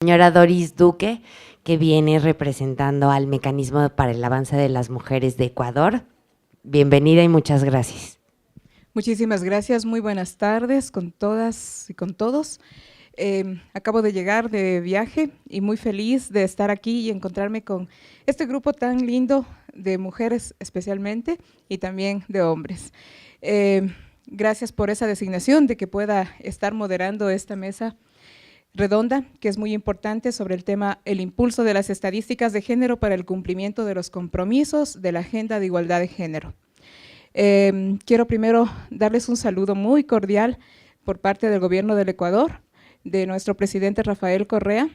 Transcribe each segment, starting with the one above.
señora Doris Duque, que viene representando al Mecanismo para el Avance de las Mujeres de Ecuador. Bienvenida y muchas gracias. Muchísimas gracias, muy buenas tardes con todas y con todos. Acabo de llegar de viaje y muy feliz de estar aquí y encontrarme con este grupo tan lindo de mujeres especialmente y también de hombres. Gracias por esa designación de que pueda estar moderando esta mesa redonda, que es muy importante, sobre el tema el impulso de las estadísticas de género para el cumplimiento de los compromisos de la Agenda de Igualdad de Género. Quiero primero darles un saludo muy cordial por parte del Gobierno del Ecuador, de nuestro presidente Rafael Correa,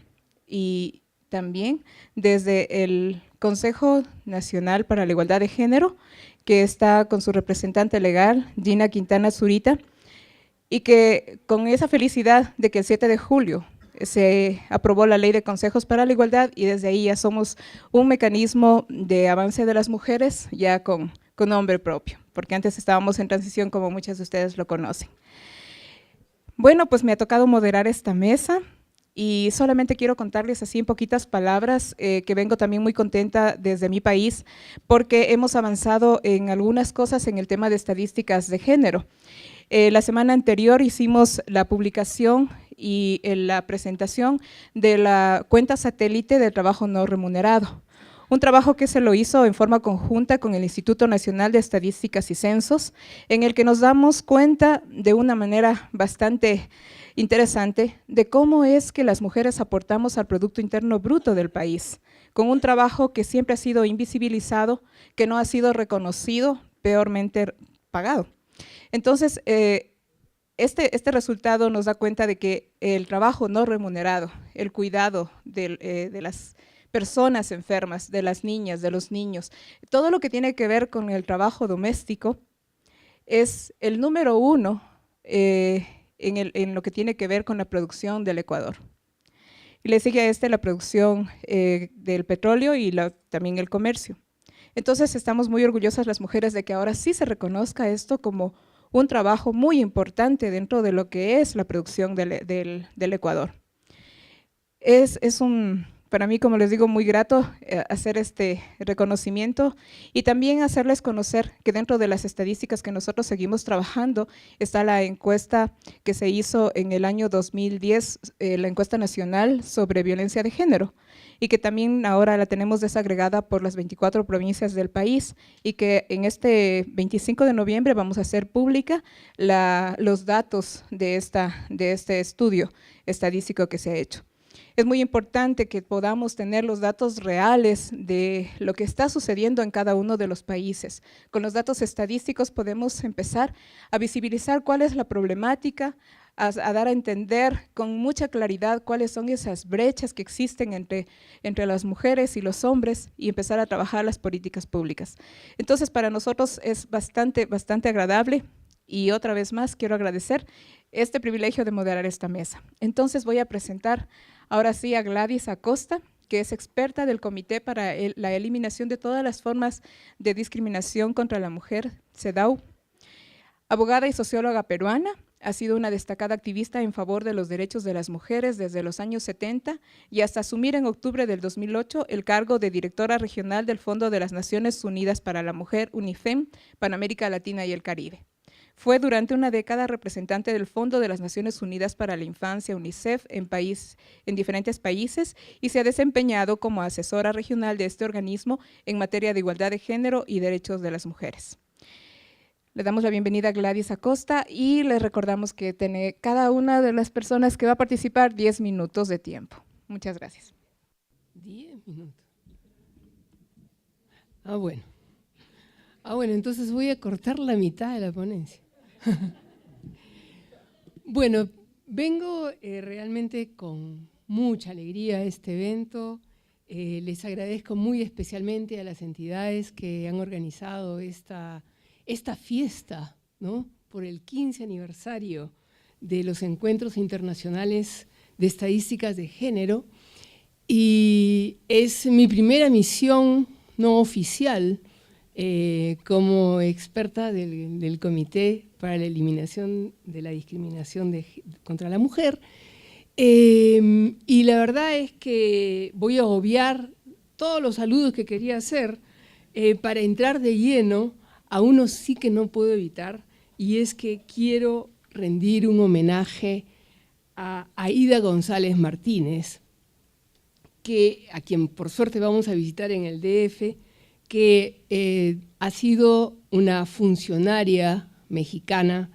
y también desde el Consejo Nacional para la Igualdad de Género, que está con su representante legal, Gina Quintana Zurita, y que con esa felicidad de que el 7 de julio se aprobó la Ley de Consejos para la Igualdad, y desde ahí ya somos un mecanismo de avance de las mujeres ya con nombre propio, porque antes estábamos en transición, como muchas de ustedes lo conocen. Bueno, pues me ha tocado moderar esta mesa y solamente quiero contarles así en poquitas palabras que vengo también muy contenta desde mi país, porque hemos avanzado en algunas cosas en el tema de estadísticas de género. La semana anterior hicimos la publicación y la presentación de la cuenta satélite del trabajo no remunerado. Un trabajo que se lo hizo en forma conjunta con el Instituto Nacional de Estadísticas y Censos, en el que nos damos cuenta de una manera bastante interesante de cómo es que las mujeres aportamos al Producto Interno Bruto del país, con un trabajo que siempre ha sido invisibilizado, que no ha sido reconocido, peormente pagado. Entonces, este resultado nos da cuenta de que el trabajo no remunerado, el cuidado de las personas enfermas, de las niñas, de los niños, todo lo que tiene que ver con el trabajo doméstico es el número uno en lo que tiene que ver con la producción del Ecuador. Y le sigue a la producción del petróleo y también el comercio. Entonces estamos muy orgullosas las mujeres de que ahora sí se reconozca esto como un trabajo muy importante dentro de lo que es la producción del Ecuador. Para mí, como les digo, muy grato hacer este reconocimiento y también hacerles conocer que dentro de las estadísticas que nosotros seguimos trabajando está la encuesta que se hizo en el año 2010, la encuesta nacional sobre violencia de género, y que también ahora la tenemos desagregada por las 24 provincias del país, y que en este 25 de noviembre vamos a hacer pública los datos de este estudio estadístico que se ha hecho. Es muy importante que podamos tener los datos reales de lo que está sucediendo en cada uno de los países. Con los datos estadísticos podemos empezar a visibilizar cuál es la problemática, a dar a entender con mucha claridad cuáles son esas brechas que existen entre las mujeres y los hombres y empezar a trabajar las políticas públicas. Entonces, para nosotros es bastante agradable, y otra vez más quiero agradecer este privilegio de moderar esta mesa. Entonces voy a presentar ahora sí a Gladys Acosta, que es experta del Comité para la Eliminación de todas las formas de discriminación contra la mujer, CEDAW. Abogada y socióloga peruana, ha sido una destacada activista en favor de los derechos de las mujeres desde los años 70 y hasta asumir en octubre del 2008 el cargo de directora regional del Fondo de las Naciones Unidas para la Mujer, UNIFEM, para América Latina y el Caribe. Fue durante una década representante del Fondo de las Naciones Unidas para la Infancia, UNICEF, en diferentes países, y se ha desempeñado como asesora regional de este organismo en materia de igualdad de género y derechos de las mujeres. Le damos la bienvenida a Gladys Acosta y les recordamos que tiene cada una de las personas que va a participar 10 minutos de tiempo. Muchas gracias. 10 minutos. Bueno, entonces voy a cortar la mitad de la ponencia. Bueno, vengo realmente con mucha alegría a este evento. Les agradezco muy especialmente a las entidades que han organizado esta fiesta, ¿no?, por el 15 aniversario de los Encuentros Internacionales de Estadísticas de Género, y es mi primera misión no oficial como experta del Comité para la Eliminación de la Discriminación contra la Mujer, Y la verdad es que voy a obviar todos los saludos que quería hacer para entrar de lleno a uno sí que no puedo evitar, y es que quiero rendir un homenaje a Aida González Martínez, a quien por suerte vamos a visitar en el DF, que ha sido una funcionaria mexicana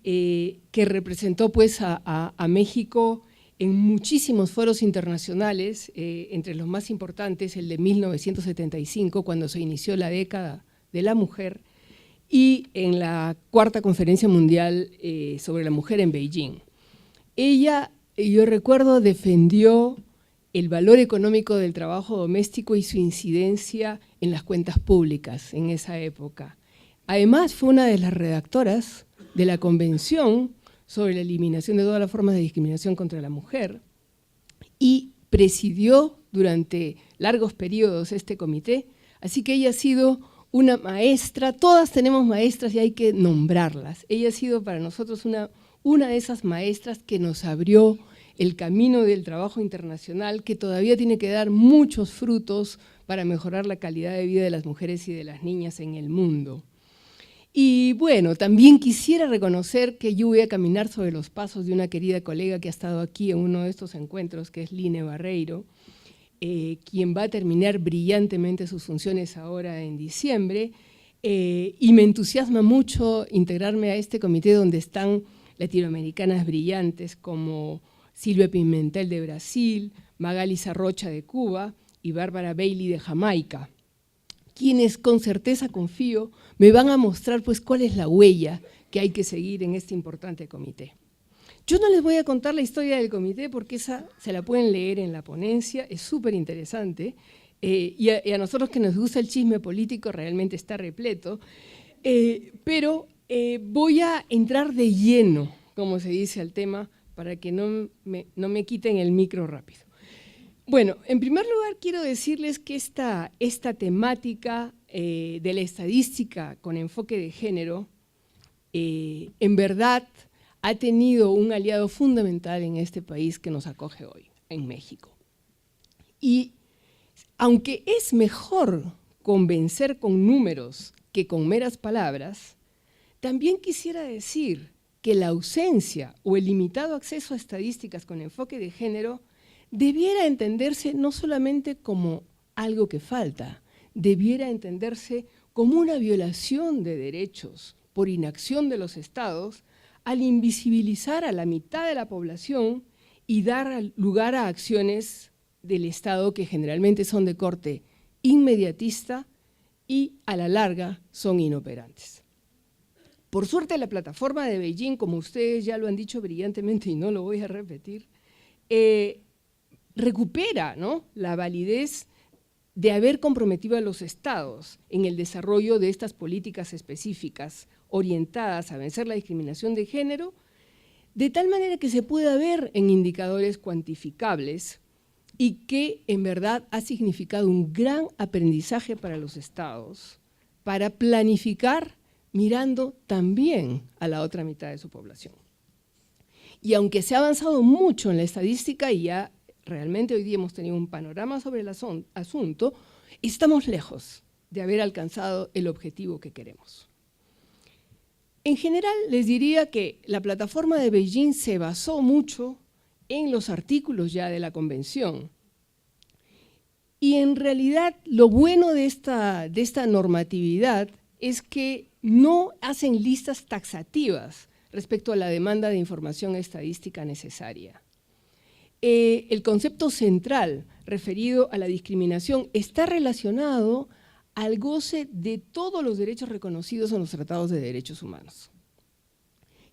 que representó pues a México en muchísimos foros internacionales, entre los más importantes el de 1975, cuando se inició la década de la mujer, y en la cuarta conferencia mundial sobre la mujer en Beijing. Ella, yo recuerdo, defendió el valor económico del trabajo doméstico y su incidencia en las cuentas públicas en esa época. Además, fue una de las redactoras de la Convención sobre la eliminación de todas las formas de discriminación contra la mujer y presidió durante largos periodos este comité, así que ella ha sido una maestra. Todas tenemos maestras y hay que nombrarlas. Ella ha sido para nosotros una de esas maestras que nos abrió el camino del trabajo internacional, que todavía tiene que dar muchos frutos para mejorar la calidad de vida de las mujeres y de las niñas en el mundo. Y bueno, también quisiera reconocer que yo voy a caminar sobre los pasos de una querida colega que ha estado aquí en uno de estos encuentros, que es Line Barreiro, quien va a terminar brillantemente sus funciones ahora en diciembre, y me entusiasma mucho integrarme a este comité donde están latinoamericanas brillantes como Silvia Pimentel de Brasil, Magali Sarrocha de Cuba y Bárbara Bailey de Jamaica, quienes con certeza, confío, me van a mostrar pues cuál es la huella que hay que seguir en este importante comité. Yo no les voy a contar la historia del comité porque esa se la pueden leer en la ponencia, es súper interesante, y a nosotros que nos gusta el chisme político realmente está repleto, pero voy a entrar de lleno, como se dice, al tema para que no me quiten el micro rápido. Bueno, en primer lugar quiero decirles que esta temática de la estadística con enfoque de género en verdad ha tenido un aliado fundamental en este país que nos acoge hoy, en México. Y aunque es mejor convencer con números que con meras palabras, también quisiera decir que la ausencia o el limitado acceso a estadísticas con enfoque de género debiera entenderse no solamente como algo que falta, debiera entenderse como una violación de derechos por inacción de los estados al invisibilizar a la mitad de la población y dar lugar a acciones del Estado que generalmente son de corte inmediatista y a la larga son inoperantes. Por suerte la plataforma de Beijing, como ustedes ya lo han dicho brillantemente y no lo voy a repetir, recupera, ¿no?, la validez de haber comprometido a los estados en el desarrollo de estas políticas específicas orientadas a vencer la discriminación de género, de tal manera que se pueda ver en indicadores cuantificables y que en verdad ha significado un gran aprendizaje para los estados para planificar mirando también a la otra mitad de su población. Y aunque se ha avanzado mucho en la estadística y ya realmente hoy día hemos tenido un panorama sobre el asunto, estamos lejos de haber alcanzado el objetivo que queremos. En general, les diría que la plataforma de Beijing se basó mucho en los artículos ya de la Convención. Y en realidad, lo bueno de esta normatividad es que no hacen listas taxativas respecto a la demanda de información estadística necesaria. El concepto central referido a la discriminación está relacionado al goce de todos los derechos reconocidos en los tratados de derechos humanos.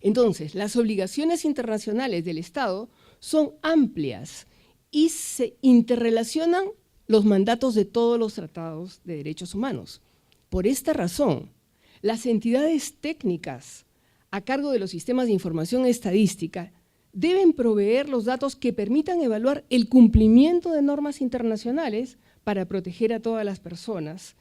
Entonces, las obligaciones internacionales del Estado son amplias y se interrelacionan los mandatos de todos los tratados de derechos humanos. Por esta razón, las entidades técnicas a cargo de los sistemas de información estadística deben proveer los datos que permitan evaluar el cumplimiento de normas internacionales para proteger a todas las personas,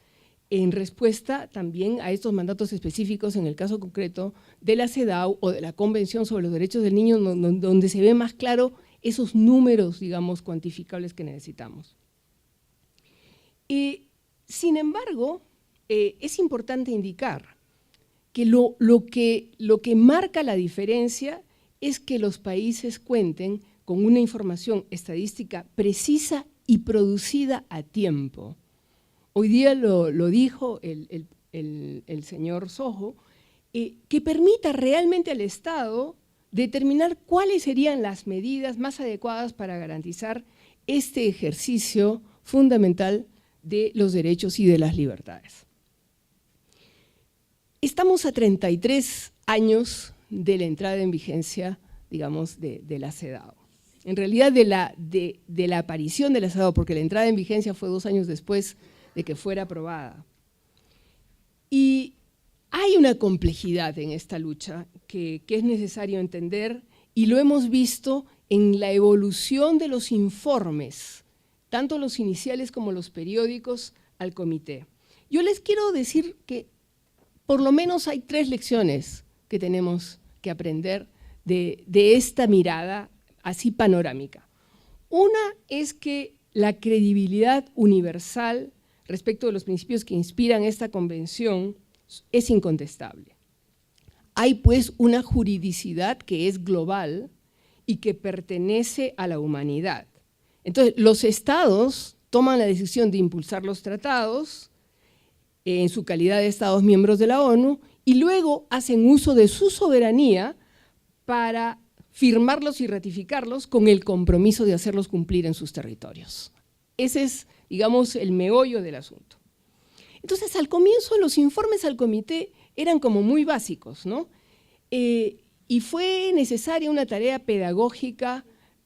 en respuesta también a estos mandatos específicos, en el caso concreto de la CEDAW o de la Convención sobre los Derechos del Niño, donde se ve más claro esos números, digamos, cuantificables que necesitamos. Sin embargo, es importante indicar que lo que marca la diferencia es que los países cuenten con una información estadística precisa y producida a tiempo. Hoy día lo dijo el señor Sojo, que permita realmente al Estado determinar cuáles serían las medidas más adecuadas para garantizar este ejercicio fundamental de los derechos y de las libertades. Estamos a 33 años de la entrada en vigencia, digamos, de la CEDAW. En realidad de la aparición de la CEDAW, porque la entrada en vigencia fue 2 años después de que fuera aprobada. Y hay una complejidad en esta lucha que es necesario entender, y lo hemos visto en la evolución de los informes, tanto los iniciales como los periódicos, al comité. Yo les quiero decir que por lo menos hay 3 lecciones que tenemos que aprender de esta mirada así panorámica. Una es que la credibilidad universal respecto de los principios que inspiran esta convención es incontestable. Hay pues una juridicidad que es global y que pertenece a la humanidad. Entonces, los estados toman la decisión de impulsar los tratados en su calidad de estados miembros de la ONU y luego hacen uso de su soberanía para firmarlos y ratificarlos con el compromiso de hacerlos cumplir en sus territorios. Ese es, digamos, el meollo del asunto. Entonces, al comienzo, los informes al comité eran como muy básicos, ¿no? Y fue necesaria una tarea pedagógica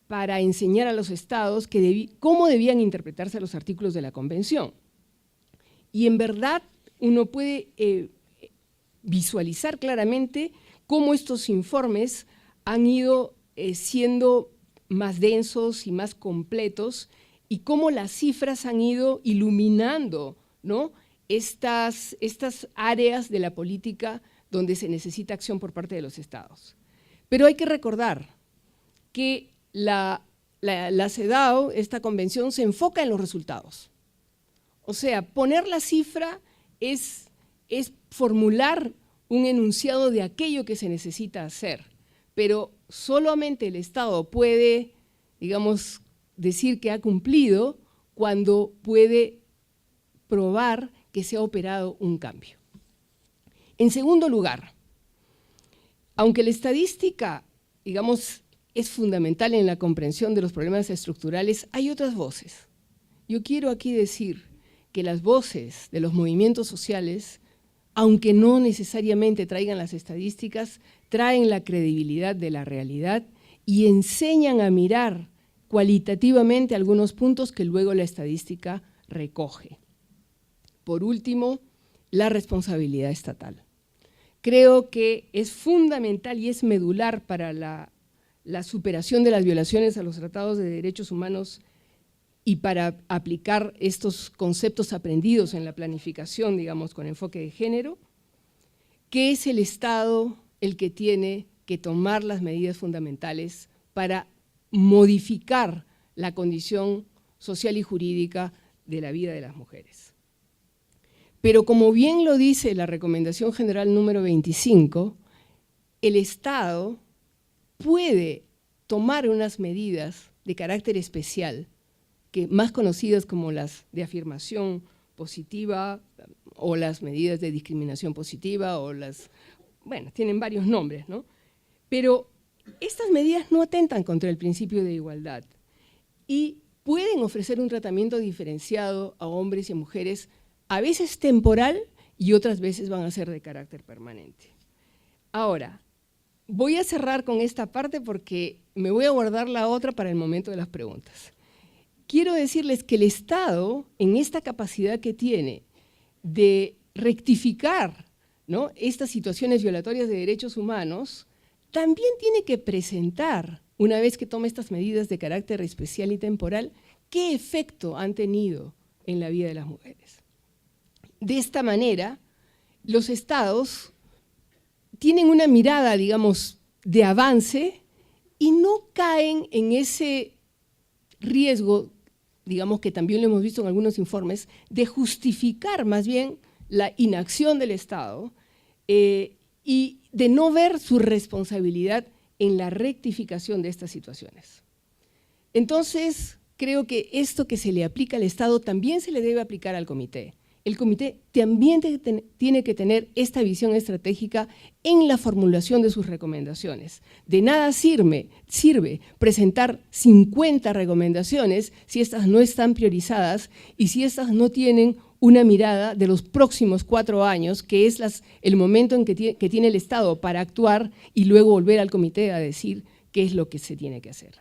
para enseñar a los estados cómo debían interpretarse los artículos de la Convención. Y en verdad, uno puede visualizar claramente cómo estos informes han ido siendo más densos y más completos y cómo las cifras han ido iluminando, ¿no?, estas áreas de la política donde se necesita acción por parte de los estados. Pero hay que recordar que la CEDAW, esta convención, se enfoca en los resultados. O sea, poner la cifra es formular un enunciado de aquello que se necesita hacer, pero solamente el Estado puede, digamos, decir que ha cumplido cuando puede probar que se ha operado un cambio. En segundo lugar, aunque la estadística, digamos, es fundamental en la comprensión de los problemas estructurales, hay otras voces. Yo quiero aquí decir que las voces de los movimientos sociales, aunque no necesariamente traigan las estadísticas, traen la credibilidad de la realidad y enseñan a mirar cualitativamente algunos puntos que luego la estadística recoge. Por último, la responsabilidad estatal. Creo que es fundamental y es medular para la superación de las violaciones a los tratados de derechos humanos y para aplicar estos conceptos aprendidos en la planificación, digamos, con enfoque de género, que es el Estado el que tiene que tomar las medidas fundamentales para modificar la condición social y jurídica de la vida de las mujeres. Pero como bien lo dice la Recomendación General número 25, el Estado puede tomar unas medidas de carácter especial, que más conocidas como las de afirmación positiva o las medidas de discriminación positiva o bueno, tienen varios nombres, ¿no? Pero estas medidas no atentan contra el principio de igualdad y pueden ofrecer un tratamiento diferenciado a hombres y a mujeres, a veces temporal y otras veces van a ser de carácter permanente. Ahora, voy a cerrar con esta parte porque me voy a guardar la otra para el momento de las preguntas. Quiero decirles que el Estado, en esta capacidad que tiene de rectificar, ¿no?, estas situaciones violatorias de derechos humanos, también tiene que presentar, una vez que toma estas medidas de carácter especial y temporal, qué efecto han tenido en la vida de las mujeres. De esta manera, los estados tienen una mirada, digamos, de avance y no caen en ese riesgo, digamos que también lo hemos visto en algunos informes, de justificar más bien la inacción del Estado y de no ver su responsabilidad en la rectificación de estas situaciones. Entonces, creo que esto que se le aplica al Estado también se le debe aplicar al comité. El comité también tiene que tener esta visión estratégica en la formulación de sus recomendaciones. De nada sirve presentar 50 recomendaciones si estas no están priorizadas y si estas no tienen una mirada de los próximos 4 años, que es el momento en que tiene el Estado para actuar y luego volver al comité a decir qué es lo que se tiene que hacer.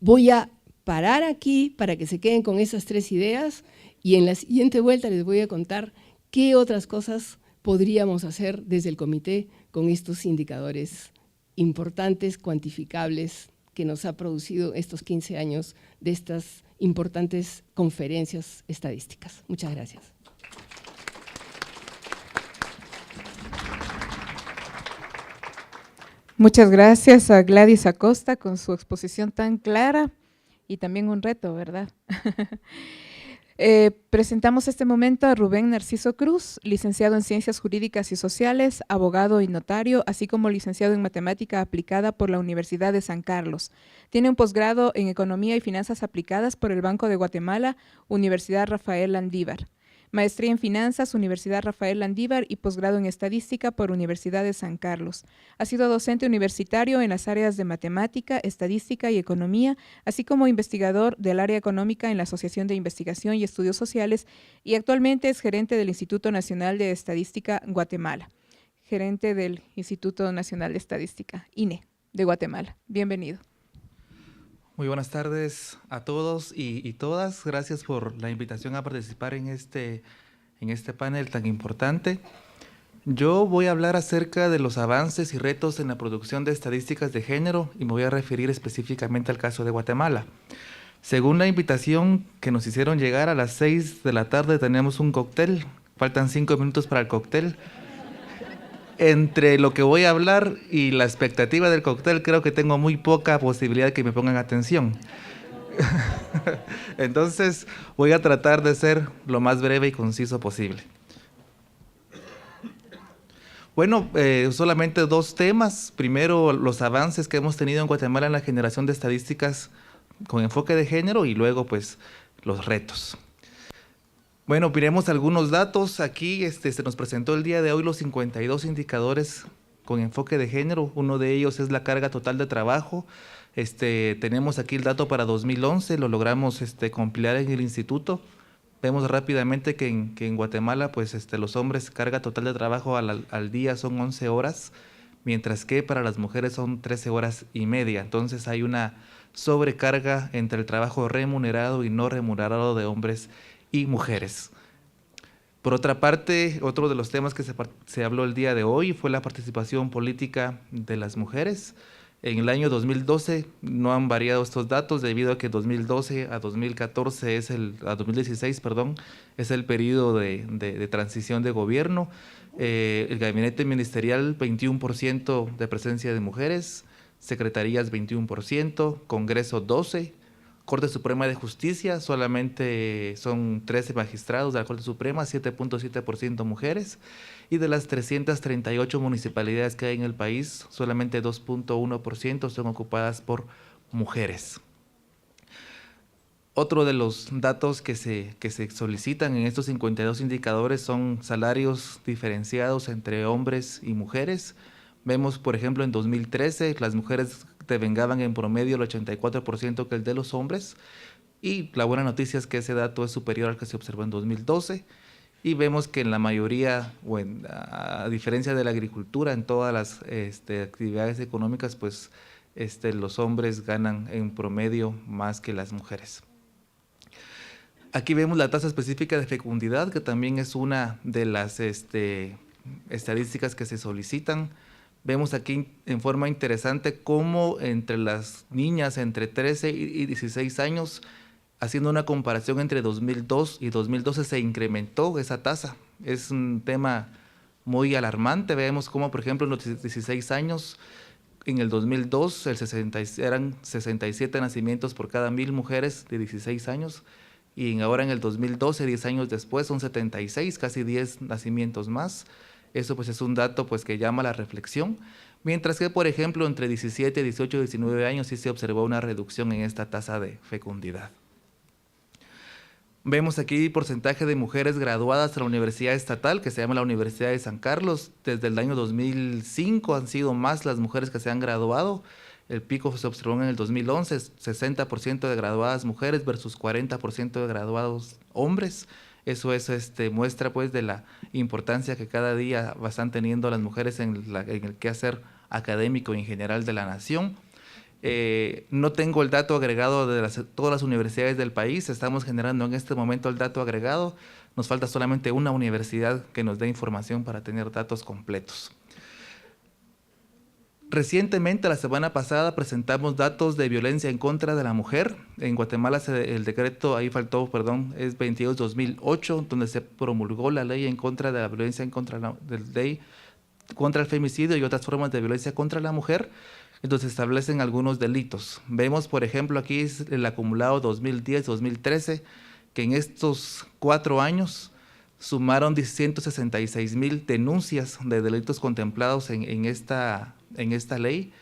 Voy a parar aquí para que se queden con esas 3 ideas y en la siguiente vuelta les voy a contar qué otras cosas podríamos hacer desde el comité con estos indicadores importantes, cuantificables, que nos ha producido estos 15 años de estas importantes conferencias estadísticas. Muchas gracias. Muchas gracias a Gladys Acosta con su exposición tan clara y también un reto, ¿verdad? Presentamos este momento a Rubén Narciso Cruz, licenciado en Ciencias Jurídicas y Sociales, abogado y notario, así como licenciado en Matemática Aplicada por la Universidad de San Carlos. Tiene un posgrado en Economía y Finanzas Aplicadas por el Banco de Guatemala, Universidad Rafael Landívar. Maestría en Finanzas, Universidad Rafael Landívar y posgrado en Estadística por Universidad de San Carlos. Ha sido docente universitario en las áreas de Matemática, Estadística y Economía, así como investigador del área económica en la Asociación de Investigación y Estudios Sociales y actualmente es gerente del Instituto Nacional de Estadística Guatemala. Gerente del Instituto Nacional de Estadística, INE, de Guatemala. Bienvenido. Muy buenas tardes a todos y todas. Gracias por la invitación a participar en este panel tan importante. Yo voy a hablar acerca de los avances y retos en la producción de estadísticas de género y me voy a referir específicamente al caso de Guatemala. Según la invitación que nos hicieron llegar, a las 6 de la tarde tenemos un cóctel. Faltan 5 minutos para el cóctel. Entre lo que voy a hablar y la expectativa del cóctel, creo que tengo muy poca posibilidad de que me pongan atención. Entonces, voy a tratar de ser lo más breve y conciso posible. Bueno, solamente 2 temas. Primero, los avances que hemos tenido en Guatemala en la generación de estadísticas con enfoque de género y luego, pues, los retos. Bueno, miremos algunos datos. Aquí se nos presentó el día de hoy los 52 indicadores con enfoque de género. Uno de ellos es la carga total de trabajo. Tenemos aquí el dato para 2011, lo logramos compilar en el instituto. Vemos rápidamente que en Guatemala pues, los hombres carga total de trabajo al día son 11 horas, mientras que para las mujeres son 13 horas y media. Entonces hay una sobrecarga entre el trabajo remunerado y no remunerado de hombres y mujeres. Por otra parte, otro de los temas que se habló el día de hoy fue la participación política de las mujeres. En el año 2012 no han variado estos datos debido a que 2012 a 2014 a 2016, perdón, es el periodo de transición de gobierno. El gabinete ministerial 21% de presencia de mujeres, secretarías 21%, Congreso 12%, Corte Suprema de Justicia, solamente son 13 magistrados de la Corte Suprema, 7.7% mujeres, y de las 338 municipalidades que hay en el país, solamente 2.1% son ocupadas por mujeres. Otro de los datos que se solicitan en estos 52 indicadores son salarios diferenciados entre hombres y mujeres. Vemos, por ejemplo, en 2013 las mujeres devengaban en promedio el 84% que el de los hombres, y la buena noticia es que ese dato es superior al que se observó en 2012, y vemos que en la mayoría, a diferencia de la agricultura, en todas las actividades económicas, pues los hombres ganan en promedio más que las mujeres. Aquí vemos la tasa específica de fecundidad, que también es una de las estadísticas que se solicitan. Vemos aquí en forma interesante cómo entre las niñas entre 13 y 16 años, haciendo una comparación entre 2002 y 2012, se incrementó esa tasa. Es un tema muy alarmante. Vemos cómo, por ejemplo, en los 16 años En el 2002 eran 67 nacimientos por cada 1000 mujeres de 16 años y ahora en el 2012, 10 años después, son 76, casi 10 nacimientos más. Eso pues es un dato pues que llama a la reflexión. Mientras que, por ejemplo, entre 17, 18 y 19 años sí se observó una reducción en esta tasa de fecundidad. Vemos aquí porcentaje de mujeres graduadas a la universidad estatal, que se llama la Universidad de San Carlos. Desde el año 2005 han sido más las mujeres que se han graduado. El pico se observó en el 2011, 60% de graduadas mujeres versus 40% de graduados hombres. Eso es, muestra pues de la importancia que cada día están teniendo las mujeres en el quehacer académico y en general de la nación. No tengo el dato agregado de todas las universidades del país, estamos generando en este momento el dato agregado, nos falta solamente una universidad que nos dé información para tener datos completos. Recientemente, la semana pasada, presentamos datos de violencia en contra de la mujer. En Guatemala el decreto, es 22-2008, donde se promulgó la ley en contra de la violencia contra el femicidio y otras formas de violencia contra la mujer. Entonces establecen algunos delitos. Vemos, por ejemplo, aquí el acumulado 2010-2013, que en estos 4 años sumaron 166,000 denuncias de delitos contemplados en esta ley.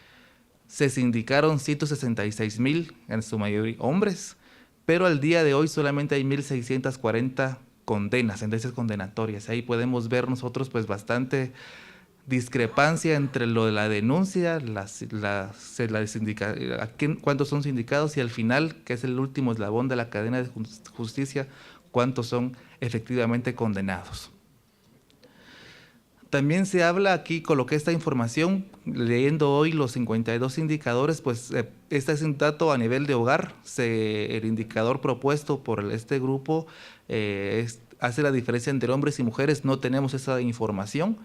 Se sindicaron 166,000, en su mayoría hombres, pero al día de hoy solamente hay 1,640 condenas, sentencias condenatorias. Ahí podemos ver nosotros pues bastante discrepancia entre lo de la denuncia, cuántos son sindicados y al final, que es el último eslabón de la cadena de justicia, cuántos son efectivamente condenados. También se habla aquí, coloqué esta información, leyendo hoy los 52 indicadores, pues este es un dato a nivel de hogar. El indicador propuesto por este grupo hace la diferencia entre hombres y mujeres, no tenemos esa información.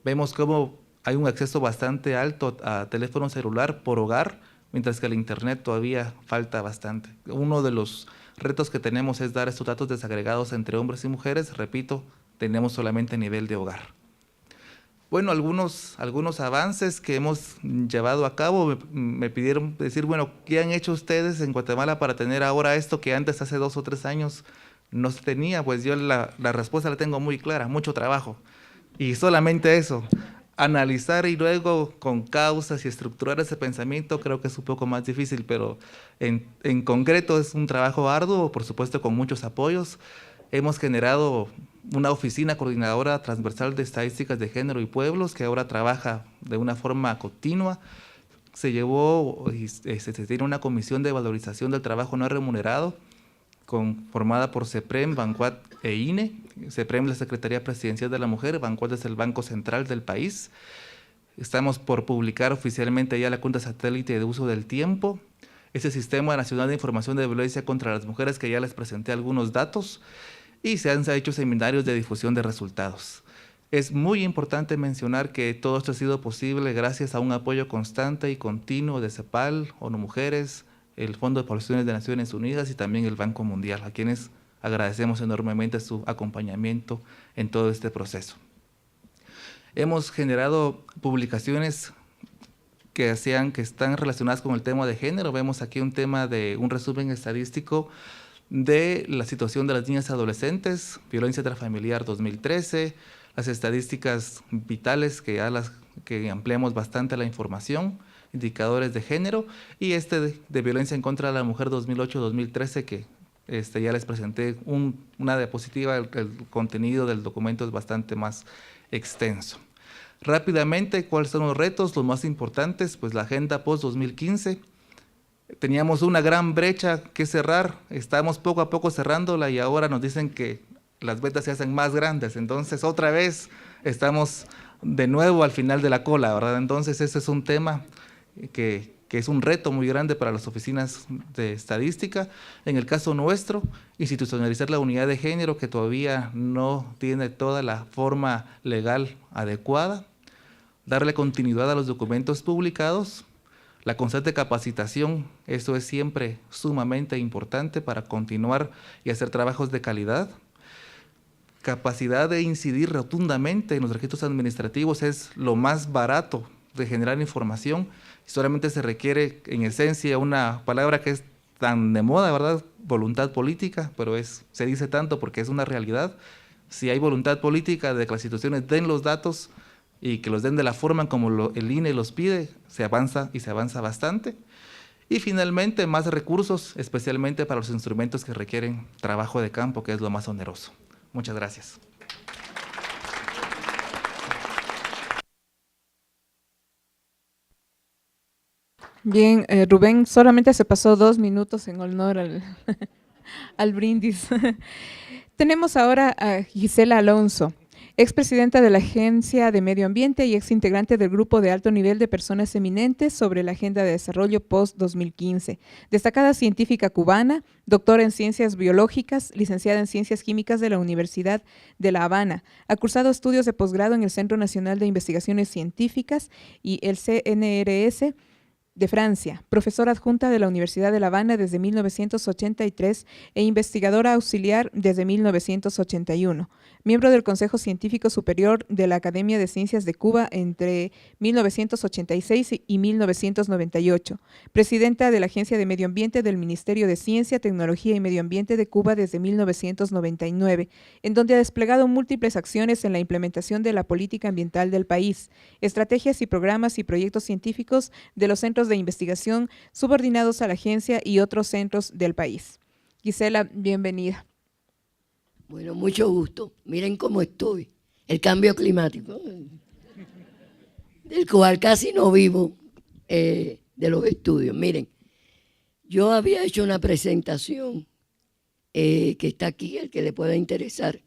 Vemos cómo hay un acceso bastante alto a teléfono celular por hogar, mientras que el internet todavía falta bastante. Uno de los retos que tenemos es dar estos datos desagregados entre hombres y mujeres. Repito, tenemos solamente nivel de hogar. Bueno, algunos avances que hemos llevado a cabo, me pidieron decir, bueno, ¿qué han hecho ustedes en Guatemala para tener ahora esto que antes, hace 2 o 3 años, no se tenía? Pues yo la respuesta la tengo muy clara, mucho trabajo. Y solamente eso, analizar y luego con causas y estructurar ese pensamiento creo que es un poco más difícil, pero en concreto es un trabajo arduo, por supuesto con muchos apoyos. Hemos generado una oficina coordinadora transversal de estadísticas de género y pueblos que ahora trabaja de una forma continua. Se llevó y se tiene una comisión de valorización del trabajo no remunerado formada por CEPREM, Banquad e INE. CEPREM es la Secretaría Presidencial de la Mujer, Banquad es el Banco Central del país. Estamos por publicar oficialmente ya la cuenta satélite de uso del tiempo, ese Sistema Nacional de Información de Violencia contra las Mujeres que ya les presenté algunos datos, y se han hecho seminarios de difusión de resultados. Es muy importante mencionar que todo esto ha sido posible gracias a un apoyo constante y continuo de CEPAL, ONU Mujeres, el Fondo de Poblaciones de Naciones Unidas y también el Banco Mundial, a quienes agradecemos enormemente su acompañamiento en todo este proceso. Hemos generado publicaciones que están relacionadas con el tema de género. Vemos aquí un resumen estadístico de la situación de las niñas y adolescentes, violencia intrafamiliar 2013, las estadísticas vitales que ampliamos bastante la información, indicadores de género, y de violencia en contra de la mujer 2008-2013 que ya les presenté una diapositiva. El contenido del documento es bastante más extenso. Rápidamente, ¿cuáles son los retos? Los más importantes, pues la agenda post-2015. Teníamos una gran brecha que cerrar, estamos poco a poco cerrándola y ahora nos dicen que las vetas se hacen más grandes, entonces otra vez estamos de nuevo al final de la cola, ¿verdad? Entonces ese es un tema que es un reto muy grande para las oficinas de estadística. En el caso nuestro, institucionalizar la unidad de género que todavía no tiene toda la forma legal adecuada, darle continuidad a los documentos publicados, la constante capacitación, eso es siempre sumamente importante para continuar y hacer trabajos de calidad. Capacidad de incidir rotundamente en los registros administrativos es lo más barato de generar información. Solamente se requiere, en esencia, una palabra que es tan de moda, ¿verdad? Voluntad política, pero se dice tanto porque es una realidad. Si hay voluntad política de que las instituciones den los datos y que los den de la forma como el INE los pide, se avanza y se avanza bastante. Y finalmente, más recursos, especialmente para los instrumentos que requieren trabajo de campo, que es lo más oneroso. Muchas gracias. Bien, Rubén, solamente se pasó 2 minutos en honor al brindis. Tenemos ahora a Gisela Alonso, expresidenta de la Agencia de Medio Ambiente y exintegrante del Grupo de Alto Nivel de Personas Eminentes sobre la Agenda de Desarrollo Post-2015. Destacada científica cubana, doctora en Ciencias Biológicas, licenciada en Ciencias Químicas de la Universidad de La Habana. Ha cursado estudios de posgrado en el Centro Nacional de Investigaciones Científicas y el CNRS de Francia, profesora adjunta de la Universidad de La Habana desde 1983 e investigadora auxiliar desde 1981. Miembro del Consejo Científico Superior de la Academia de Ciencias de Cuba entre 1986 y 1998. Presidenta de la Agencia de Medio Ambiente del Ministerio de Ciencia, Tecnología y Medio Ambiente de Cuba desde 1999, en donde ha desplegado múltiples acciones en la implementación de la política ambiental del país, estrategias y programas y proyectos científicos de los centros de investigación subordinados a la agencia y otros centros del país. Gisela, bienvenida. Bueno, mucho gusto. Miren cómo estoy. El cambio climático, del cual casi no vivo de los estudios. Miren, yo había hecho una presentación que está aquí, el que le pueda interesar,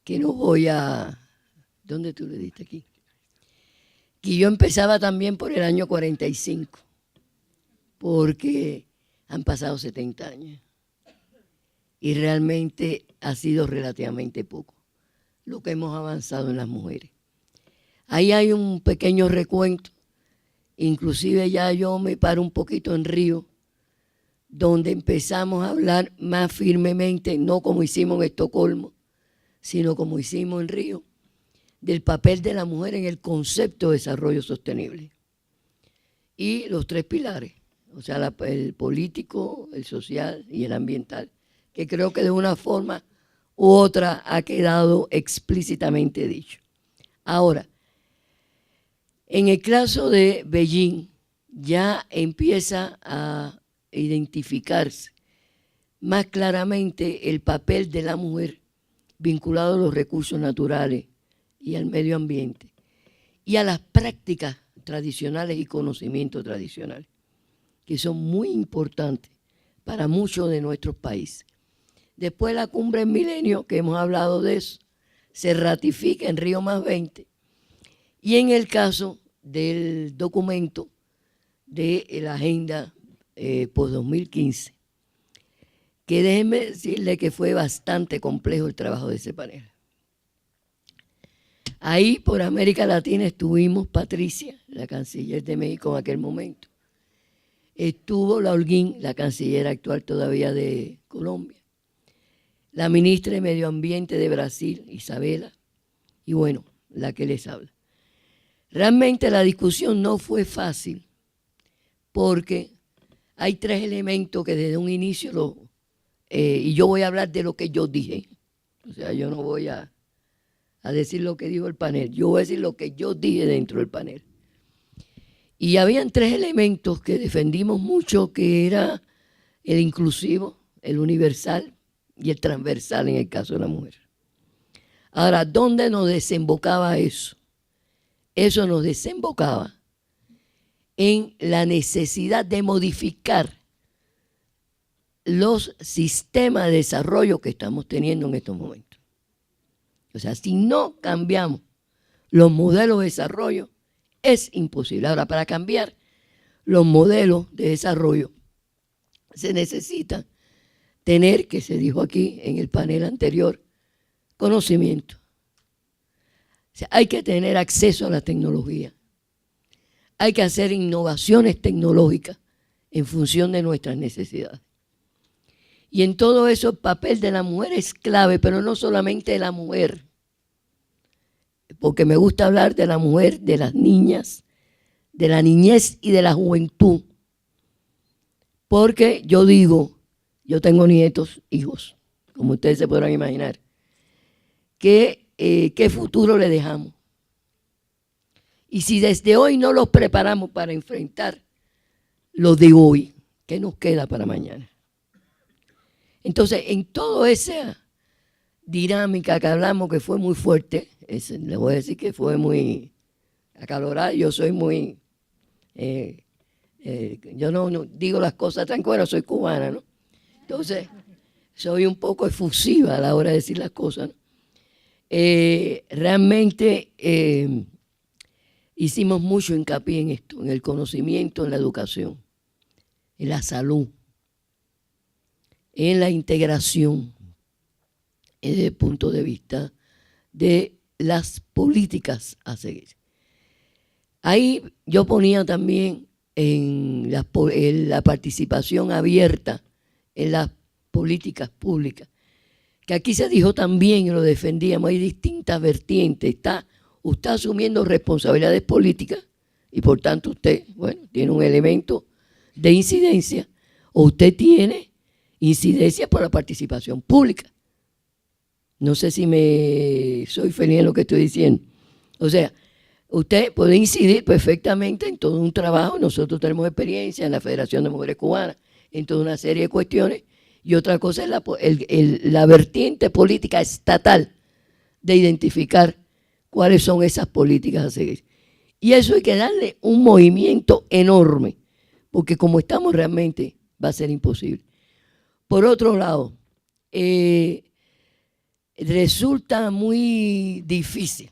que no voy a... ¿Dónde tú le diste aquí? Y yo empezaba también por el año 45, porque han pasado 70 años. Y realmente ha sido relativamente poco lo que hemos avanzado en las mujeres. Ahí hay un pequeño recuento, inclusive ya yo me paro un poquito en Río, donde empezamos a hablar más firmemente, no como hicimos en Estocolmo, sino como hicimos en Río, del papel de la mujer en el concepto de desarrollo sostenible. Y los 3 pilares, o sea, el político, el social y el ambiental, que creo que de una forma u otra ha quedado explícitamente dicho. Ahora, en el caso de Beijing, ya empieza a identificarse más claramente el papel de la mujer vinculado a los recursos naturales y al medio ambiente y a las prácticas tradicionales y conocimientos tradicionales, que son muy importantes para muchos de nuestros países. Después la cumbre en Milenio, que hemos hablado de eso, se ratifica en Río +20. Y en el caso del documento de la Agenda post-2015, que déjenme decirle que fue bastante complejo el trabajo de ese panel. Ahí por América Latina estuvimos Patricia, la canciller de México en aquel momento. Estuvo la Holguín, la canciller actual todavía de Colombia. La ministra de Medio Ambiente de Brasil, Isabela, y bueno, la que les habla. Realmente la discusión no fue fácil porque hay 3 elementos que desde un inicio, y yo voy a hablar de lo que yo dije, o sea, yo no voy a decir lo que dijo el panel, yo voy a decir lo que yo dije dentro del panel. Y habían 3 elementos que defendimos mucho, que era el inclusivo, el universal y el transversal en el caso de la mujer. Ahora, ¿dónde nos desembocaba eso? Eso nos desembocaba en la necesidad de modificar los sistemas de desarrollo que estamos teniendo en estos momentos. O sea, si no cambiamos los modelos de desarrollo, es imposible. Ahora, para cambiar los modelos de desarrollo, se necesita tener, que se dijo aquí en el panel anterior, conocimiento. O sea, hay que tener acceso a la tecnología. Hay que hacer innovaciones tecnológicas en función de nuestras necesidades. Y en todo eso el papel de la mujer es clave, pero no solamente de la mujer, porque me gusta hablar de la mujer, de las niñas, de la niñez y de la juventud, porque yo digo, yo tengo nietos, hijos, como ustedes se podrán imaginar, ¿qué futuro le dejamos? Y si desde hoy no los preparamos para enfrentar lo de hoy, ¿qué nos queda para mañana? Entonces, en toda esa dinámica que hablamos, que fue muy fuerte, le voy a decir que fue muy acalorada, yo soy muy, yo no digo las cosas tan buenas, soy cubana, ¿no? Entonces, soy un poco efusiva a la hora de decir las cosas, ¿no? Realmente hicimos mucho hincapié en esto, en el conocimiento, en la educación, en la salud, en la integración, desde el punto de vista de las políticas a seguir. Ahí yo ponía también en la participación abierta en las políticas públicas, que aquí se dijo también, y lo defendíamos, hay distintas vertientes. Usted asumiendo responsabilidades políticas y por tanto usted, bueno, tiene un elemento de incidencia, o usted tiene incidencia por la participación pública. No sé si soy feliz en lo que estoy diciendo. O sea, usted puede incidir perfectamente en todo un trabajo. Nosotros tenemos experiencia en la Federación de Mujeres Cubanas, en toda una serie de cuestiones. Y otra cosa es la vertiente política estatal de identificar cuáles son esas políticas a seguir. Y eso hay que darle un movimiento enorme, porque como estamos realmente va a ser imposible. Por otro lado, resulta muy difícil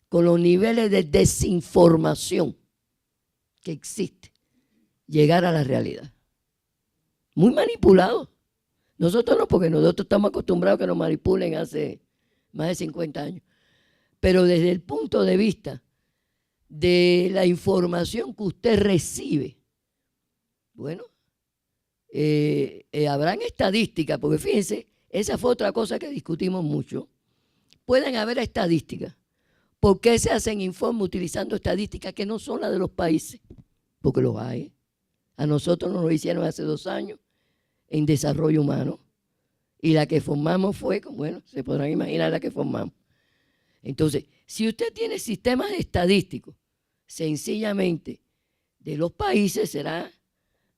con los niveles de desinformación que existe llegar a la realidad. Muy manipulado. Nosotros no, porque nosotros estamos acostumbrados a que nos manipulen hace más de 50 años. Pero desde el punto de vista de la información que usted recibe, bueno, habrán estadísticas, porque fíjense, esa fue otra cosa que discutimos mucho. Pueden haber estadísticas. ¿Por qué se hacen informes utilizando estadísticas que no son las de los países? Porque los hay. A nosotros nos lo hicieron hace 2 años en desarrollo humano. Y la que formamos fue, bueno, se podrán imaginar la que formamos. Entonces, si usted tiene sistemas estadísticos, sencillamente de los países será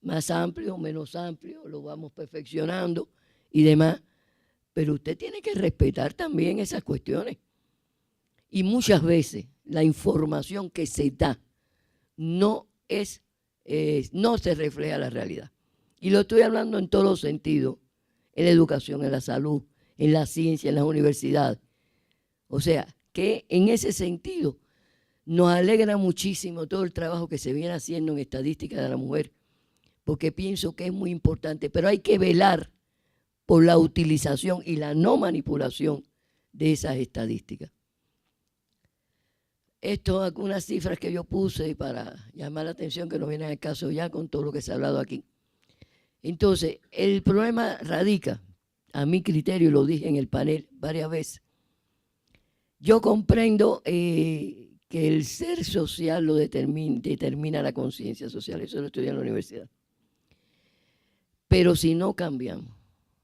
más amplio o menos amplio, lo vamos perfeccionando y demás. Pero usted tiene que respetar también esas cuestiones. Y muchas veces la información que se da no se refleja en la realidad. Y lo estoy hablando en todos los sentidos, en la educación, en la salud, en la ciencia, en las universidades. O sea, que en ese sentido nos alegra muchísimo todo el trabajo que se viene haciendo en estadística de la mujer, porque pienso que es muy importante, pero hay que velar por la utilización y la no manipulación de esas estadísticas. Esto, algunas cifras que yo puse para llamar la atención, que no vienen al caso ya con todo lo que se ha hablado aquí. Entonces, el problema radica, a mi criterio, y lo dije en el panel varias veces, yo comprendo que el ser social lo determina la conciencia social, eso lo estudié en la universidad. Pero si no cambiamos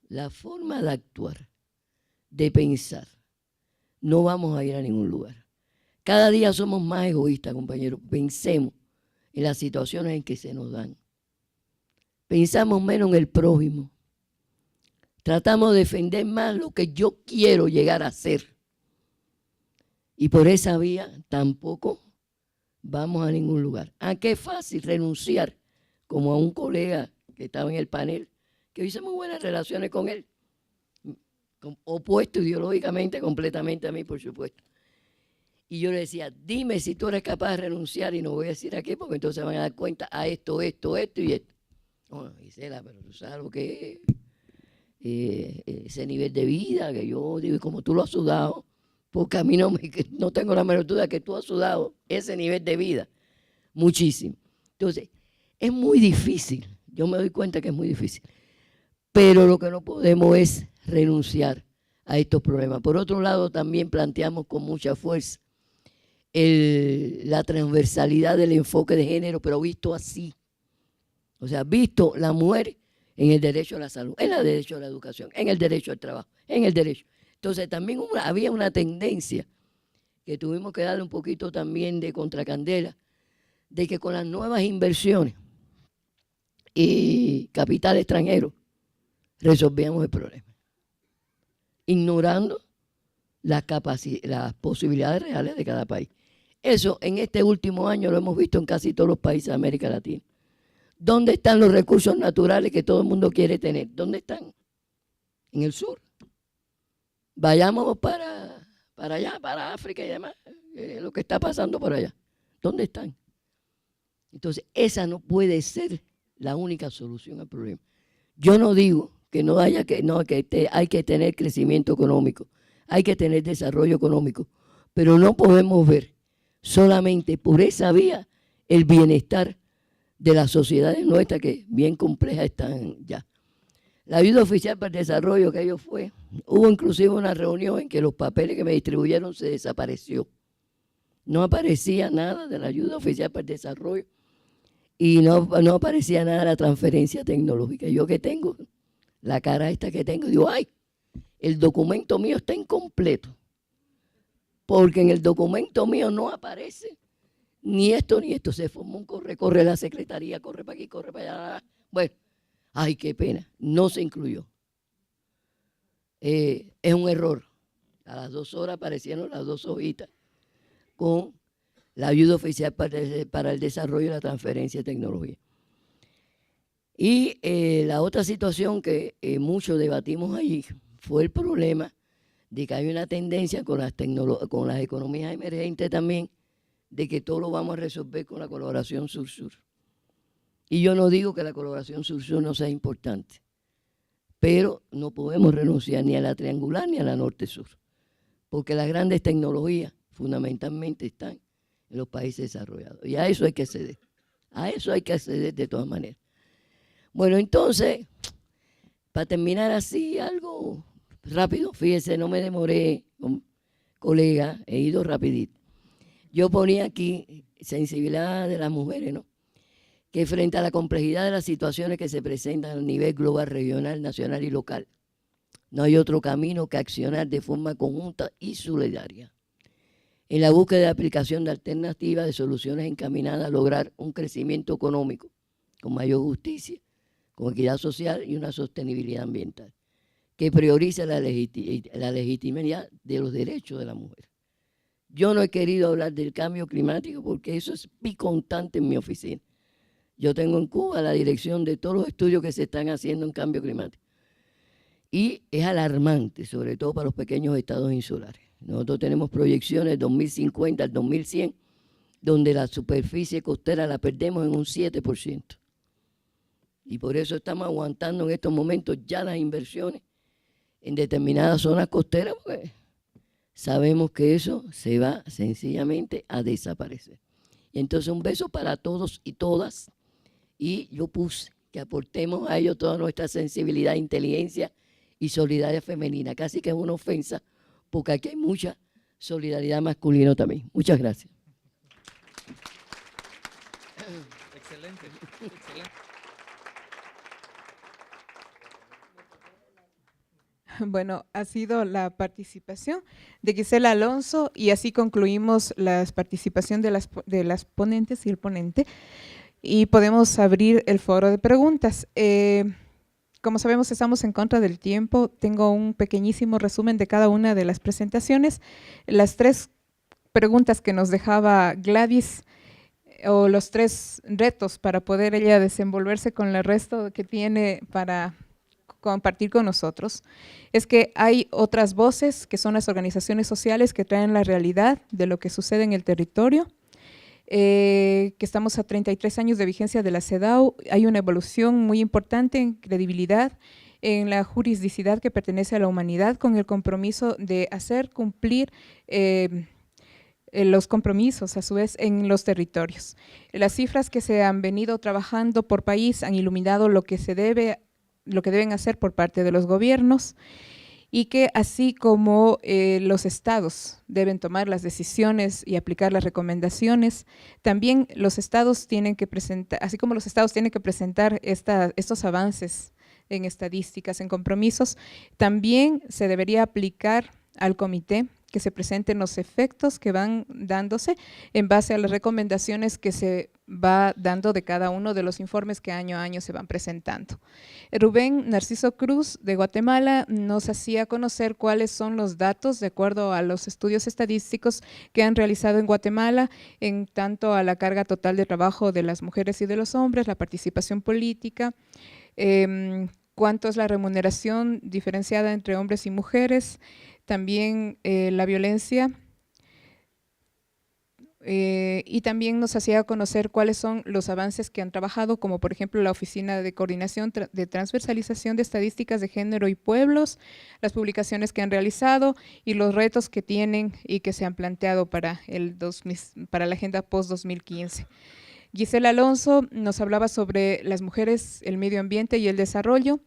la forma de actuar, de pensar, no vamos a ir a ningún lugar. Cada día somos más egoístas, compañeros. Pensemos en las situaciones en que se nos dan. Pensamos menos en el prójimo. Tratamos de defender más lo que yo quiero llegar a ser. Y por esa vía tampoco vamos a ningún lugar. Qué fácil renunciar, como a un colega que estaba en el panel, que hice muy buenas relaciones con él, opuesto ideológicamente completamente a mí, por supuesto. Y yo le decía, dime si tú eres capaz de renunciar, y no voy a decir aquí porque entonces se van a dar cuenta a esto y esto. No, Gisela, pero tú sabes lo que es ese nivel de vida que yo digo, como tú lo has sudado, porque a mí no tengo la menor duda que tú has sudado ese nivel de vida muchísimo. Entonces, es muy difícil, yo me doy cuenta que es muy difícil, pero lo que no podemos es renunciar a estos problemas. Por otro lado, también planteamos con mucha fuerza la transversalidad del enfoque de género, pero visto así. O sea, visto la mujer en el derecho a la salud, en el derecho a la educación, en el derecho al trabajo, en el derecho. Entonces también había una tendencia que tuvimos que darle un poquito también de contracandela, de que con las nuevas inversiones y capital extranjero resolvíamos el problema, ignorando las posibilidades reales de cada país. Eso en este último año lo hemos visto en casi todos los países de América Latina. ¿Dónde están los recursos naturales que todo el mundo quiere tener? ¿Dónde están? En el sur. Vayamos para allá, para África y demás, lo que está pasando por allá. ¿Dónde están? Entonces, esa no puede ser la única solución al problema. Yo no digo que hay que tener crecimiento económico, hay que tener desarrollo económico, pero no podemos ver solamente por esa vía el bienestar de las sociedades nuestras, que bien complejas están ya. La ayuda oficial para el desarrollo que ello fue, hubo inclusive una reunión en que los papeles que me distribuyeron se desapareció. No aparecía nada de la ayuda oficial para el desarrollo y no aparecía nada de la transferencia tecnológica. Yo que tengo, la cara esta que tengo, digo, ay, el documento mío está incompleto, porque en el documento mío no aparece ni esto ni esto. Se formó un corre la secretaría, corre para aquí, corre para allá. Bueno, ay, qué pena, no se incluyó. Es un error. A las 2 horas aparecieron las 2 hojitas con la ayuda oficial para el desarrollo y la transferencia de tecnología. Y la otra situación que mucho debatimos allí fue el problema de que hay una tendencia con las economías emergentes también, de que todo lo vamos a resolver con la colaboración sur-sur. Y yo no digo que la colaboración sur-sur no sea importante, pero no podemos renunciar ni a la triangular ni a la norte-sur, porque las grandes tecnologías fundamentalmente están en los países desarrollados. Y a eso hay que ceder. A eso hay que ceder de todas maneras. Bueno, entonces, para terminar así, algo rápido, fíjense, no me demoré, colega, he ido rapidito. Yo ponía aquí sensibilidad de las mujeres, ¿no? Que frente a la complejidad de las situaciones que se presentan a nivel global, regional, nacional y local, no hay otro camino que accionar de forma conjunta y solidaria en la búsqueda de aplicación de alternativas de soluciones encaminadas a lograr un crecimiento económico con mayor justicia, con equidad social y una sostenibilidad ambiental, que priorice la legitimidad de los derechos de la mujer. Yo no he querido hablar del cambio climático porque eso es biconstante en mi oficina. Yo tengo en Cuba la dirección de todos los estudios que se están haciendo en cambio climático. Y es alarmante, sobre todo para los pequeños estados insulares. Nosotros tenemos proyecciones 2050 al 2100, donde la superficie costera la perdemos en un 7%. Y por eso estamos aguantando en estos momentos ya las inversiones en determinadas zonas costeras, porque sabemos que eso se va sencillamente a desaparecer. Y entonces un beso para todos y todas. Y yo puse que aportemos a ello toda nuestra sensibilidad, inteligencia y solidaridad femenina. Casi que es una ofensa, porque aquí hay mucha solidaridad masculina también. Muchas gracias. Excelente, excelente. Bueno, ha sido la participación de Gisela Alonso y así concluimos la participación de las ponentes y el ponente y podemos abrir el foro de preguntas. Como sabemos, estamos en contra del tiempo. Tengo un pequeñísimo resumen de cada una de las presentaciones. Las 3 preguntas que nos dejaba Gladys, o los 3 retos para poder ella desenvolverse con el resto que tiene para compartir con nosotros, es que hay otras voces que son las organizaciones sociales que traen la realidad de lo que sucede en el territorio, que estamos a 33 años de vigencia de la CEDAW, hay una evolución muy importante en credibilidad, en la juridicidad que pertenece a la humanidad, con el compromiso de hacer cumplir los compromisos a su vez en los territorios. Las cifras que se han venido trabajando por país han iluminado lo que deben hacer por parte de los gobiernos y que así como los estados deben tomar las decisiones y aplicar las recomendaciones, también los estados tienen que presentar, así como los estados tienen que presentar estos avances en estadísticas, en compromisos, también se debería aplicar al comité que se presenten los efectos que van dándose en base a las recomendaciones que se va dando de cada uno de los informes que año a año se van presentando. Rubén Narciso Cruz de Guatemala nos hacía conocer cuáles son los datos de acuerdo a los estudios estadísticos que han realizado en Guatemala en tanto a la carga total de trabajo de las mujeres y de los hombres, la participación política, cuánto es la remuneración diferenciada entre hombres y mujeres, también la violencia, y también nos hacía conocer cuáles son los avances que han trabajado, como por ejemplo la Oficina de Coordinación de Transversalización de Estadísticas de Género y Pueblos, las publicaciones que han realizado y los retos que tienen y que se han planteado para la agenda post-2015. Gisela Alonso nos hablaba sobre las mujeres, el medio ambiente y el desarrollo,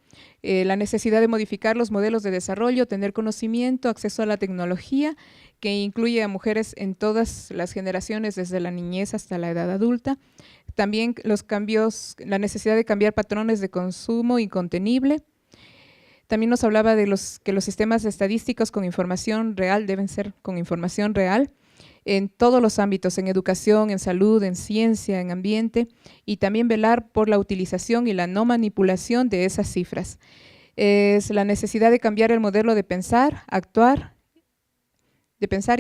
la necesidad de modificar los modelos de desarrollo, tener conocimiento, acceso a la tecnología, que incluye a mujeres en todas las generaciones, desde la niñez hasta la edad adulta. También los cambios, la necesidad de cambiar patrones de consumo incontenible. También nos hablaba de que los sistemas estadísticos con información real deben ser con información real, en todos los ámbitos, en educación, en salud, en ciencia, en ambiente, y también velar por la utilización y la no manipulación de esas cifras. Es la necesidad de cambiar el modelo de pensar y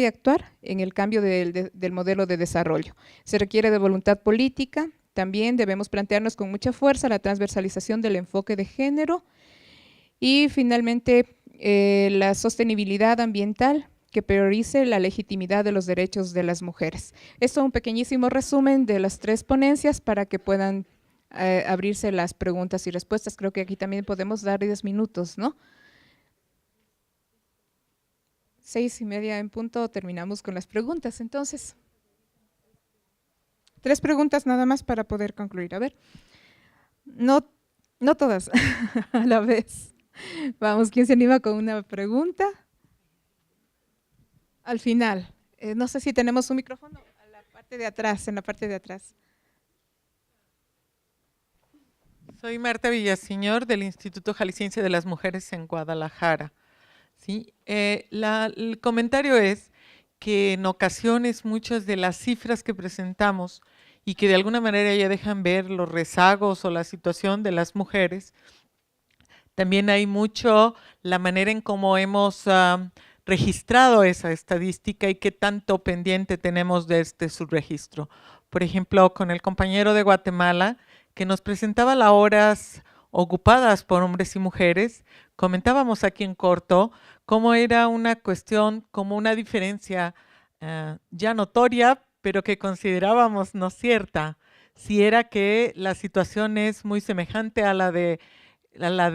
actuar en el cambio del modelo de desarrollo. Se requiere de voluntad política, también debemos plantearnos con mucha fuerza la transversalización del enfoque de género y finalmente la sostenibilidad ambiental, que priorice la legitimidad de los derechos de las mujeres. Esto es un pequeñísimo resumen de las 3 ponencias para que puedan abrirse las preguntas y respuestas. Creo que aquí también podemos dar 10 minutos, ¿no? 6:30 en punto terminamos con las preguntas. Entonces, 3 preguntas nada más para poder concluir. A ver, no todas a la vez. Vamos, ¿quién se anima con una pregunta? Al final, no sé si tenemos un micrófono a la parte de atrás, en la parte de atrás. Soy Marta Villaseñor del Instituto Jalisciense de las Mujeres en Guadalajara. ¿Sí? El comentario es que en ocasiones muchas de las cifras que presentamos y que de alguna manera ya dejan ver los rezagos o la situación de las mujeres, también hay mucho la manera en cómo hemos registrado esa estadística y qué tanto pendiente tenemos de su registro. Por ejemplo, con el compañero de Guatemala, que nos presentaba las horas ocupadas por hombres y mujeres, comentábamos aquí en corto cómo era una cuestión, como una diferencia ya notoria, pero que considerábamos no cierta, si era que la situación es muy semejante a la de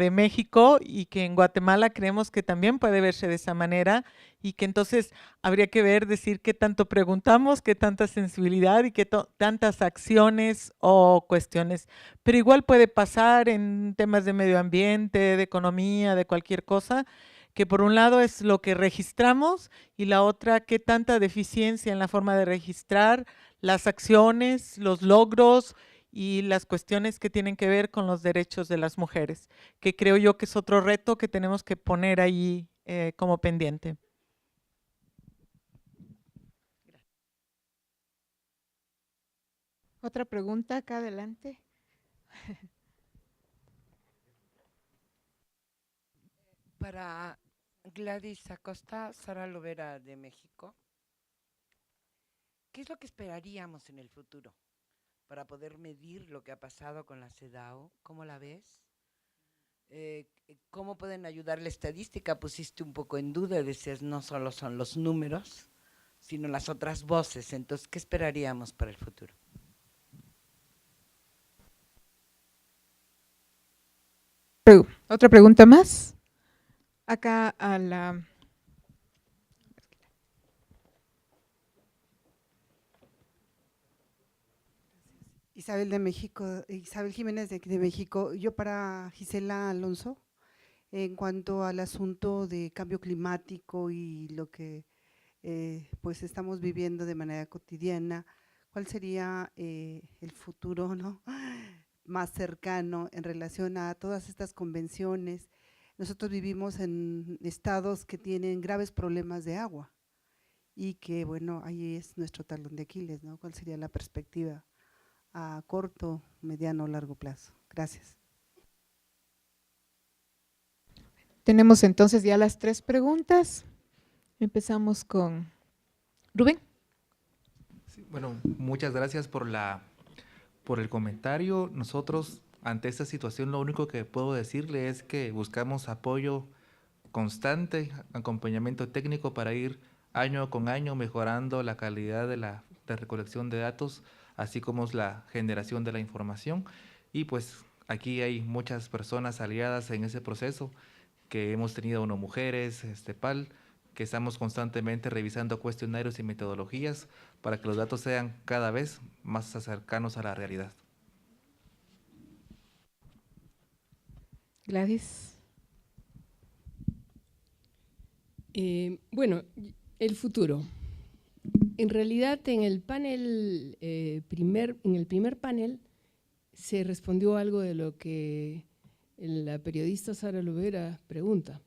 México y que en Guatemala creemos que también puede verse de esa manera y que entonces habría que decir qué tanto preguntamos, qué tanta sensibilidad y qué tantas acciones o cuestiones. Pero igual puede pasar en temas de medio ambiente, de economía, de cualquier cosa, que por un lado es lo que registramos y la otra qué tanta deficiencia en la forma de registrar las acciones, los logros y las cuestiones que tienen que ver con los derechos de las mujeres, que creo yo que es otro reto que tenemos que poner ahí como pendiente. Otra pregunta acá adelante. Para Gladys Acosta, Sara Lovera de México, ¿qué es lo que esperaríamos en el futuro para poder medir lo que ha pasado con la CEDAW? ¿Cómo la ves? ¿Cómo pueden ayudar la estadística? Pusiste un poco en duda, decías no solo son los números, sino las otras voces. Entonces, ¿qué esperaríamos para el futuro? Otra pregunta más. Acá a la... Isabel Jiménez de México. Yo para Gisela Alonso, En cuanto al asunto de cambio climático y lo que pues estamos viviendo de manera cotidiana, ¿cuál sería el futuro, ¿no?, más cercano en relación a todas estas convenciones? Nosotros vivimos en estados que tienen graves problemas de agua y que, bueno, ahí es nuestro talón de Aquiles, ¿no? ¿Cuál sería la perspectiva a corto, mediano o largo plazo? Gracias. Tenemos entonces ya las 3 preguntas. Empezamos con Rubén. Sí, bueno, muchas gracias por el comentario. Nosotros, ante esta situación, lo único que puedo decirle es que buscamos apoyo constante, acompañamiento técnico para ir año con año mejorando la calidad de recolección de datos, así como la generación de la información. Y pues aquí hay muchas personas aliadas en ese proceso, que hemos tenido mujeres, PAL, que estamos constantemente revisando cuestionarios y metodologías para que los datos sean cada vez más cercanos a la realidad. Gladys. Bueno, el futuro. En realidad, en el panel en el primer panel se respondió algo de lo que la periodista Sara Lovera pregunta.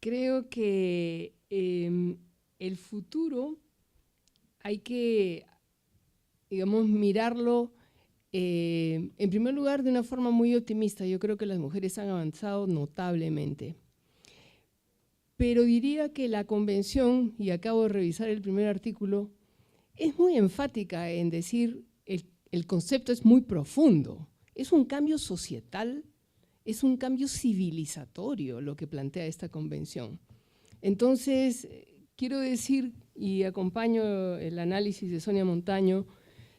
Creo que el futuro hay que, digamos, mirarlo en primer lugar de una forma muy optimista. Yo creo que las mujeres han avanzado notablemente. Pero diría que la convención, y acabo de revisar el primer artículo, es muy enfática en decir el concepto es muy profundo. Es un cambio societal, es un cambio civilizatorio lo que plantea esta convención. Entonces, quiero decir, y acompaño el análisis de Sonia Montaño,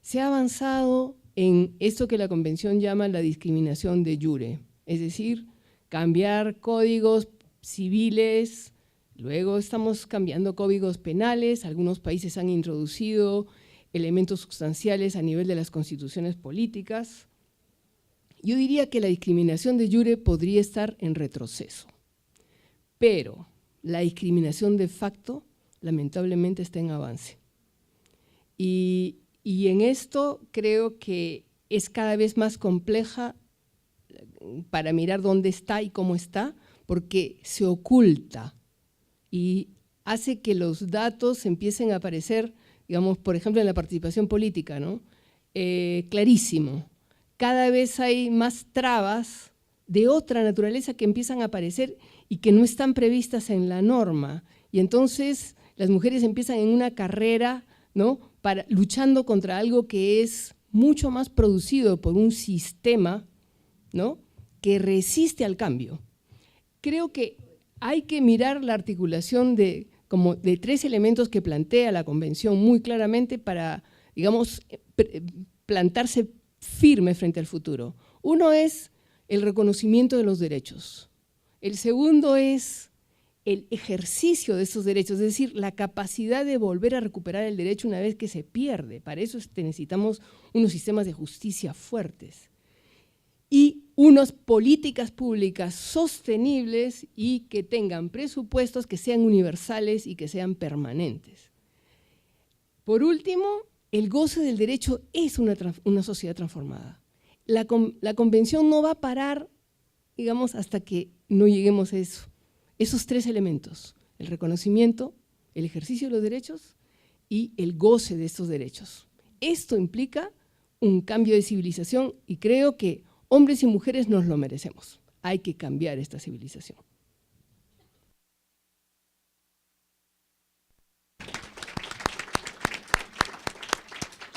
se ha avanzado en esto que la convención llama la discriminación de jure, es decir, cambiar códigos civiles, luego estamos cambiando códigos penales, algunos países han introducido elementos sustanciales a nivel de las constituciones políticas. Yo diría que la discriminación de jure podría estar en retroceso, pero la discriminación de facto lamentablemente está en avance. Y en esto creo que es cada vez más compleja para mirar dónde está y cómo está, porque se oculta y hace que los datos empiecen a aparecer, digamos, por ejemplo, en la participación política, ¿no? Clarísimo. Cada vez hay más trabas de otra naturaleza que empiezan a aparecer y que no están previstas en la norma. Y entonces las mujeres empiezan en una carrera, ¿no?, luchando contra algo que es mucho más producido por un sistema, ¿no?, que resiste al cambio. Creo que hay que mirar la articulación de 3 elementos que plantea la convención muy claramente para, digamos, plantarse firme frente al futuro. Uno es el reconocimiento de los derechos. El segundo es el ejercicio de esos derechos, es decir, la capacidad de volver a recuperar el derecho una vez que se pierde. Para eso necesitamos unos sistemas de justicia fuertes y unas políticas públicas sostenibles y que tengan presupuestos que sean universales y que sean permanentes. Por último, el goce del derecho es una sociedad transformada. La convención no va a parar, digamos, hasta que no lleguemos a eso. Esos 3 elementos, el reconocimiento, el ejercicio de los derechos y el goce de estos derechos. Esto implica un cambio de civilización y creo que hombres y mujeres nos lo merecemos. Hay que cambiar esta civilización.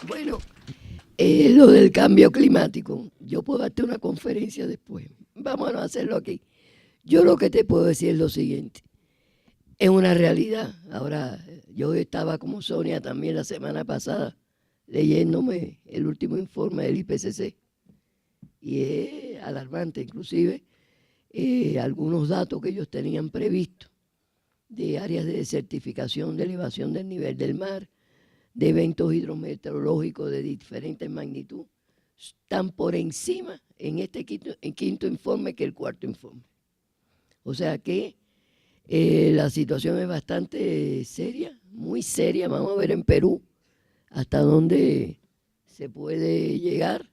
Bueno, lo del cambio climático, yo puedo darte una conferencia después. Vamos a hacerlo aquí. Yo lo que te puedo decir es lo siguiente. Es una realidad. Ahora, yo estaba como Sonia también la semana pasada leyéndome el último informe del IPCC y es alarmante, inclusive algunos datos que ellos tenían previstos de áreas de desertificación, de elevación del nivel del mar, de eventos hidrometeorológicos de diferentes magnitudes, están por encima en este quinto informe que el cuarto informe. O sea que la situación es bastante seria, muy seria. Vamos a ver en Perú hasta dónde se puede llegar.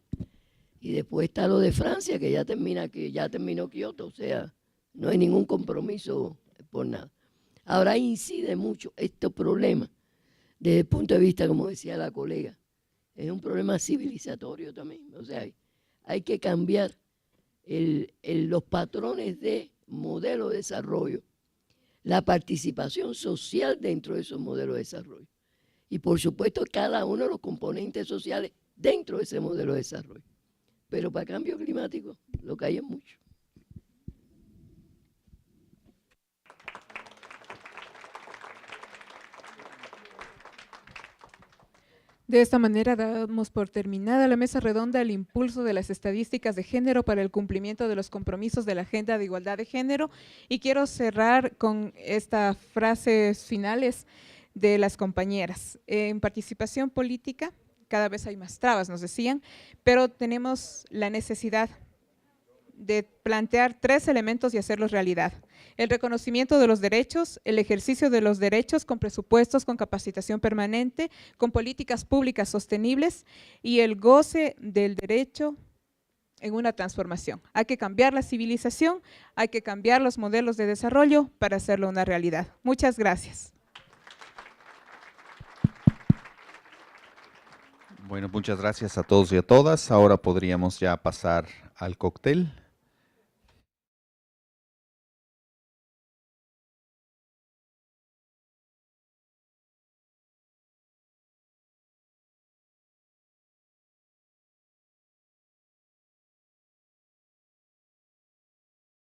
Y después está lo de Francia, que ya terminó Kioto, o sea, no hay ningún compromiso por nada. Ahora incide mucho estos problemas desde el punto de vista, como decía la colega, es un problema civilizatorio también. O sea, hay que cambiar los patrones de modelo de desarrollo, la participación social dentro de esos modelos de desarrollo. Y por supuesto cada uno de los componentes sociales dentro de ese modelo de desarrollo. Pero para cambio climático lo que hay es mucho. De esta manera damos por terminada la mesa redonda El impulso de las estadísticas de género para el cumplimiento de los compromisos de la Agenda de Igualdad de Género, y quiero cerrar con estas frases finales de las compañeras. En participación política cada vez hay más trabas, nos decían, pero tenemos la necesidad de plantear 3 elementos y hacerlos realidad: el reconocimiento de los derechos, el ejercicio de los derechos con presupuestos, con capacitación permanente, con políticas públicas sostenibles, y el goce del derecho en una transformación. Hay que cambiar la civilización, hay que cambiar los modelos de desarrollo para hacerlo una realidad. Muchas gracias. Bueno, muchas gracias a todos y a todas. Ahora podríamos ya pasar al cóctel.